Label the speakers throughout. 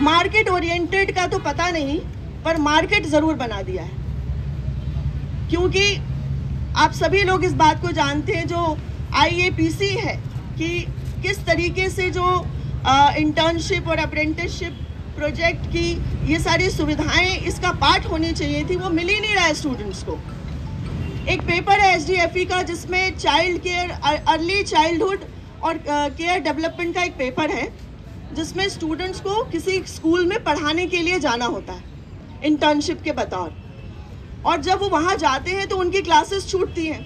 Speaker 1: Market oriented का तो पता नहीं, पर मार्केट ज़रूर बना दिया है। क्योंकि आप सभी लोग इस बात को जानते हैं, जो IAPC है, कि किस तरीके से जो इंटर्नशिप और अप्रेंटिसशिप प्रोजेक्ट की ये सारी सुविधाएं इसका पार्ट होनी चाहिए थी, वो मिल ही नहीं रहा है स्टूडेंट्स को। एक पेपर है SDFE का, जिसमें चाइल्ड केयर, अर्ली चाइल्डहुड और केयर डेवलपमेंट का एक पेपर है, जिसमें स्टूडेंट्स को किसी स्कूल में पढ़ाने के लिए जाना होता है इंटर्नशिप के बतौर, और जब वो वहाँ जाते हैं तो उनकी क्लासेस छूटती हैं,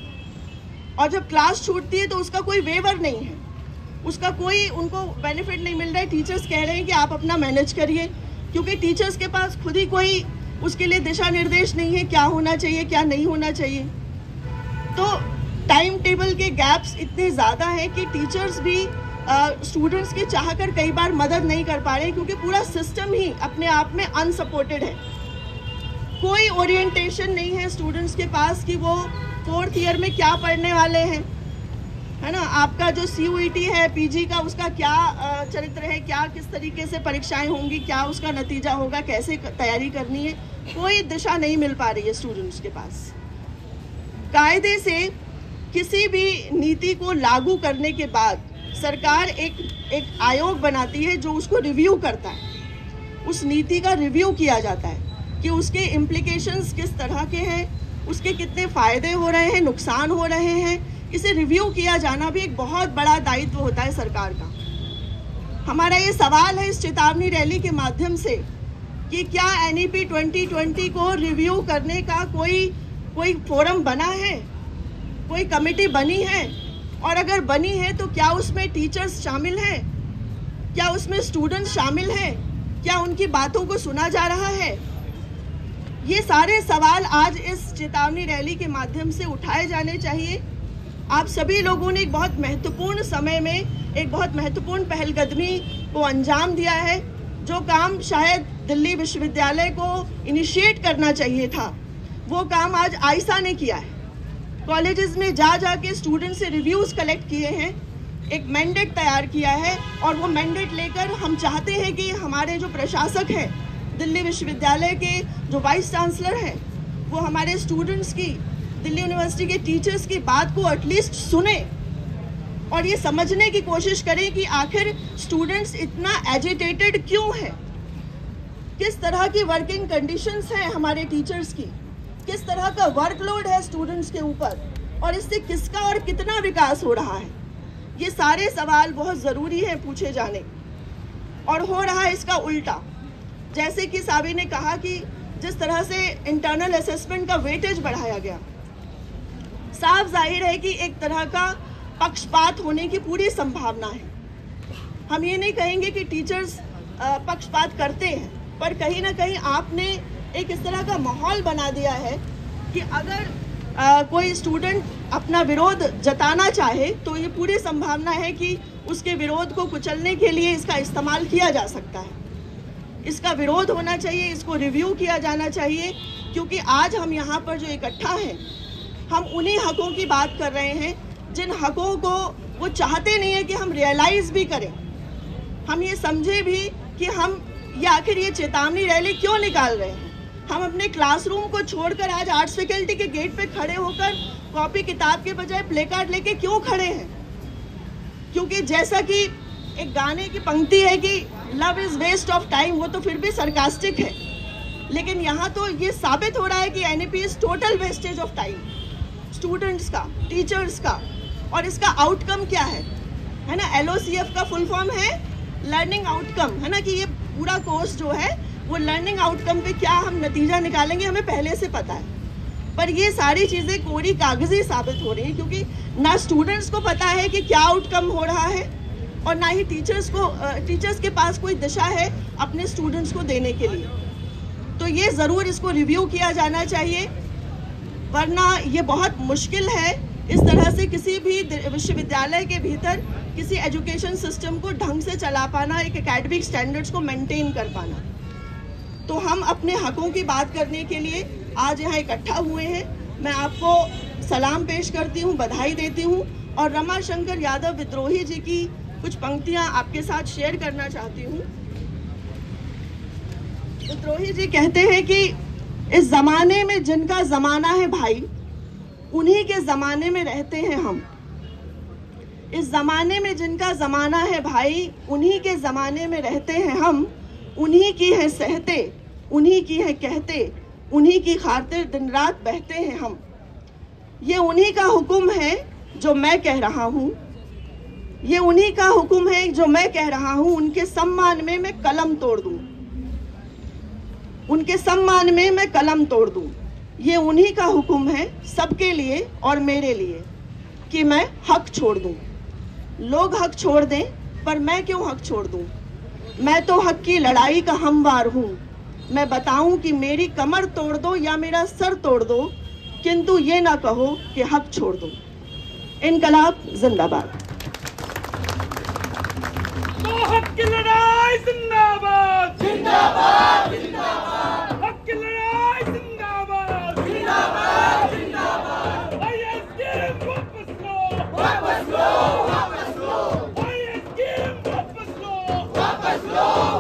Speaker 1: और जब क्लास छूटती है तो उसका कोई वेवर नहीं है, उसका कोई उनको बेनिफिट नहीं मिल रहा है। टीचर्स कह रहे हैं कि आप अपना मैनेज करिए, क्योंकि टीचर्स के पास खुद ही कोई उसके लिए दिशा निर्देश नहीं है, क्या होना चाहिए क्या नहीं होना चाहिए। तो टाइम टेबल के गैप्स इतने ज़्यादा हैं कि टीचर्स भी स्टूडेंट्स की चाहकर कई बार मदद नहीं कर पा रहे हैं, क्योंकि पूरा सिस्टम ही अपने आप में अनसपोर्टेड है। कोई ओरिएंटेशन नहीं है स्टूडेंट्स के पास कि वो 4th ईयर में क्या पढ़ने वाले हैं, है ना। आपका जो CUET है PG का, उसका क्या चरित्र है, क्या किस तरीके से परीक्षाएं होंगी, क्या उसका नतीजा होगा, कैसे तैयारी करनी है, कोई दिशा नहीं मिल पा रही है स्टूडेंट्स के पास। कायदे से किसी भी नीति को लागू करने के बाद सरकार एक आयोग बनाती है जो उसको रिव्यू करता है। उस नीति का रिव्यू किया जाता है कि उसके इम्प्लीकेशंस किस तरह के हैं, उसके कितने फ़ायदे हो रहे हैं, नुकसान हो रहे हैं। इसे रिव्यू किया जाना भी एक बहुत बड़ा दायित्व होता है सरकार का। हमारा ये सवाल है इस चेतावनी रैली के माध्यम से कि क्या NEP 2020 को रिव्यू करने का कोई फोरम बना है, कोई कमेटी बनी है, और अगर बनी है तो क्या उसमें टीचर्स शामिल हैं, क्या उसमें स्टूडेंट्स शामिल हैं, क्या उनकी बातों को सुना जा रहा है। ये सारे सवाल आज इस चेतावनी रैली के माध्यम से उठाए जाने चाहिए। आप सभी लोगों ने एक बहुत महत्वपूर्ण समय में एक बहुत महत्वपूर्ण पहलकदमी को अंजाम दिया है। जो काम शायद दिल्ली विश्वविद्यालय को इनिशिएट करना चाहिए था, वो काम आज आइसा ने किया है। कॉलेजेस में जा के स्टूडेंट से रिव्यूज़ कलेक्ट किए हैं, एक मैंडेट तैयार किया है, और वो मैंडेट लेकर हम चाहते हैं कि हमारे जो प्रशासक हैं, दिल्ली विश्वविद्यालय के जो वाइस चांसलर हैं, वो हमारे स्टूडेंट्स की, दिल्ली यूनिवर्सिटी के टीचर्स की बात को एटलीस्ट सुने और ये समझने की कोशिश करें कि आखिर स्टूडेंट्स इतना एजिटेटेड क्यों हैं, किस तरह की वर्किंग कंडीशंस हैं हमारे टीचर्स की, किस तरह का वर्कलोड है स्टूडेंट्स के ऊपर, और इससे किसका और कितना विकास हो रहा है। ये सारे सवाल बहुत ज़रूरी हैं पूछे जाने, और हो रहा है इसका उल्टा। जैसे कि साबी ने कहा कि जिस तरह से इंटरनल असेसमेंट का वेटेज बढ़ाया गया, साफ जाहिर है कि एक तरह का पक्षपात होने की पूरी संभावना है। हम ये नहीं कहेंगे कि टीचर्स पक्षपात करते हैं, पर कहीं ना कहीं आपने एक इस तरह का माहौल बना दिया है कि अगर कोई स्टूडेंट अपना विरोध जताना चाहे तो ये पूरी संभावना है कि उसके विरोध को कुचलने के लिए इसका इस्तेमाल किया जा सकता है। इसका विरोध होना चाहिए, इसको रिव्यू किया जाना चाहिए, क्योंकि आज हम यहाँ पर जो इकट्ठा हैं, हम उन्हीं हकों की बात कर रहे हैं जिन हकों को वो चाहते नहीं है कि हम रियलाइज़ भी करें, हम ये समझे भी कि हम ये आखिर ये चेतावनी रैली क्यों निकाल रहे हैं। हम अपने क्लासरूम को छोड़कर आज आर्ट्स फैकल्टी के गेट पे खड़े होकर कॉपी किताब के बजाय प्ले कार्ड लेके क्यों खड़े हैं? क्योंकि जैसा कि एक गाने की पंक्ति है कि love is waste of time, वो तो फिर भी सरकास्टिक है, लेकिन यहाँ तो ये साबित हो रहा है कि NEP is total wastage of time, students का, टीचर्स का। और इसका आउटकम क्या है ना। LOCF का फुल फॉर्म है लर्निंग आउटकम, है ना, कि ये पूरा कोर्स जो है वो लर्निंग आउटकम पे क्या हम नतीजा निकालेंगे हमें पहले से पता है, पर ये सारी चीज़ें कोरी कागजी साबित हो रही हैं, क्योंकि ना स्टूडेंट्स को पता है कि क्या आउटकम हो रहा है, और ना ही टीचर्स के पास कोई दिशा है अपने स्टूडेंट्स को देने के लिए। तो ये ज़रूर इसको रिव्यू किया जाना चाहिए, वरना ये बहुत मुश्किल है इस तरह से किसी भी विश्वविद्यालय के भीतर किसी एजुकेशन सिस्टम को ढंग से चला पाना, एक एकेडमिक स्टैंडर्ड्स को मेंटेन कर पाना। तो हम अपने हकों की बात करने के लिए आज यहाँ इकट्ठा हुए हैं। मैं आपको सलाम पेश करती हूँ, बधाई देती हूँ, और रमाशंकर यादव विद्रोही जी की कुछ पंक्तियाँ आपके साथ शेयर करना चाहती हूँ। विद्रोही जी कहते हैं कि इस जमाने में जिनका जमाना है भाई, उन्हीं के जमाने में रहते हैं हम। इस जमाने में जिनका जमाना है भाई, उन्हीं के जमाने में रहते हैं हम। उन्हीं की है सहते, उन्हीं की है कहते, उन्हीं की खातिर दिन रात बहते हैं हम। ये उन्हीं का हुक्म है जो मैं कह रहा हूँ, ये उन्हीं का हुक्म है जो मैं कह रहा हूँ। उनके सम्मान में मैं कलम तोड़ दूँ, उनके सम्मान में मैं कलम तोड़ दूँ। ये उन्हीं का हुक्म है सबके लिए और मेरे लिए कि मैं हक छोड़ दूँ। लोग हक छोड़ दें, पर मैं क्यों हक छोड़ दूँ? मैं तो हक की लड़ाई का हमवार हूँ। मैं बताऊँ कि मेरी कमर तोड़ दो या मेरा सर तोड़ दो, किंतु ये ना कहो कि हक छोड़ दो। इनकलाब जिंदाबाद।
Speaker 2: तो हक की लड़ाई जिंदाबाद, जिंदाबाद, जिंदाबाद। हक की लड़ाई जिंदाबाद, जिंदाबाद, जिंदाबाद। ISDM वापस लो, वापस लो, वापस लो। ISDM वापस लो, वापस लो।